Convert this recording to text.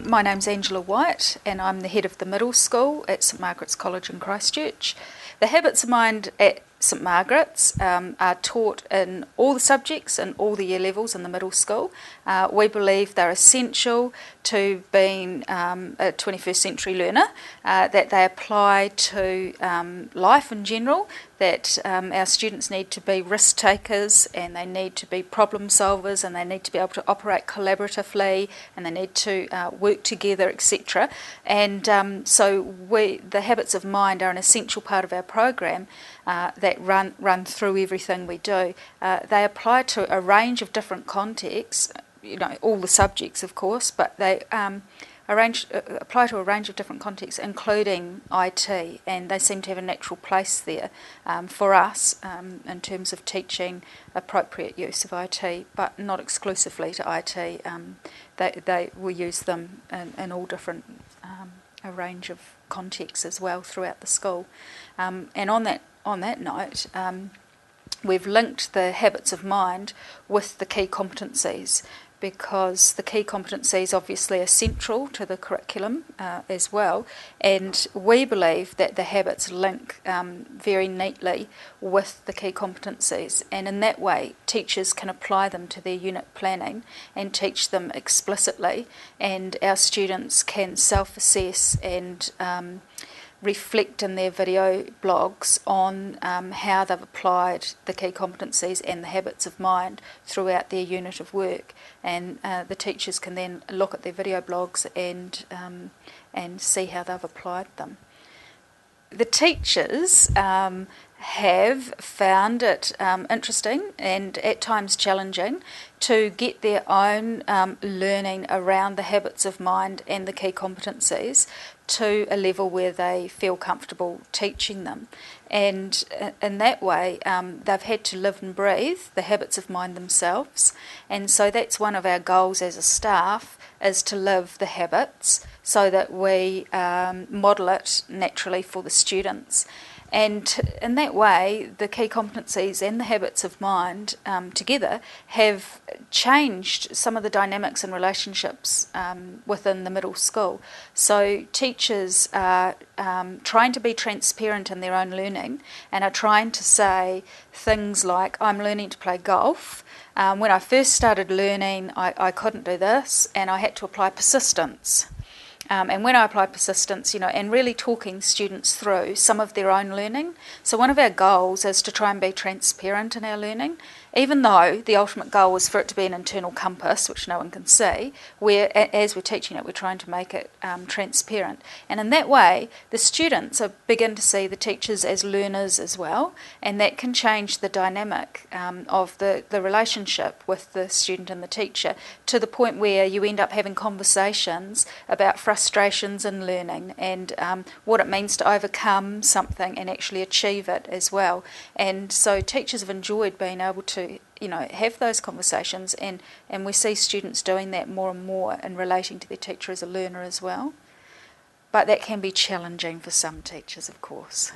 My name's AngelaW1 and I'm the head of the middle school at St Margaret's College in Christchurch. The habits of mind at St Margaret's are taught in all the subjects and all the year levels in the middle school. We believe they're essential to being a 21st century learner, that they apply to life in general, that our students need to be risk takers and they need to be problem solvers and they need to be able to operate collaboratively and they need to work together, etc. And so the habits of mind are an essential part of our program that run through everything we do. They apply to a range of different contexts, all the subjects of course, but they apply to a range of different contexts, including IT, and they seem to have a natural place there for us in terms of teaching appropriate use of IT, but not exclusively to IT. We use them in all different, a range of contexts as well throughout the school. And on that note, we've linked the habits of mind with the key competencies, because the key competencies obviously are central to the curriculum as well, and we believe that the habits link very neatly with the key competencies, and in that way teachers can apply them to their unit planning and teach them explicitly, and our students can self-assess and reflect in their video blogs on how they've applied the key competencies and the habits of mind throughout their unit of work, and the teachers can then look at their video blogs and see how they've applied them. The teachers have found it interesting and at times challenging to get their own learning around the habits of mind and the key competencies to a level where they feel comfortable teaching them. And in that way, they've had to live and breathe the habits of mind themselves. And so that's one of our goals as a staff, is to live the habits so that we model it naturally for the students. And in that way, the key competencies and the habits of mind together have changed some of the dynamics and relationships within the middle school. So teachers are trying to be transparent in their own learning and are trying to say things like, I'm learning to play golf. When I first started learning, I couldn't do this and I had to apply persistence. And when I apply persistence, and really talking students through some of their own learning. So one of our goals is to try and be transparent in our learning, even though the ultimate goal is for it to be an internal compass, which no one can see, where as we're teaching it, we're trying to make it transparent. And in that way, the students begin to see the teachers as learners as well, and that can change the dynamic of the relationship with the student and the teacher, to the point where you end up having conversations about frustrations in learning and what it means to overcome something and actually achieve it as well. And so teachers have enjoyed being able to have those conversations, and we see students doing that more and more and relating to their teacher as a learner as well. But that can be challenging for some teachers, of course.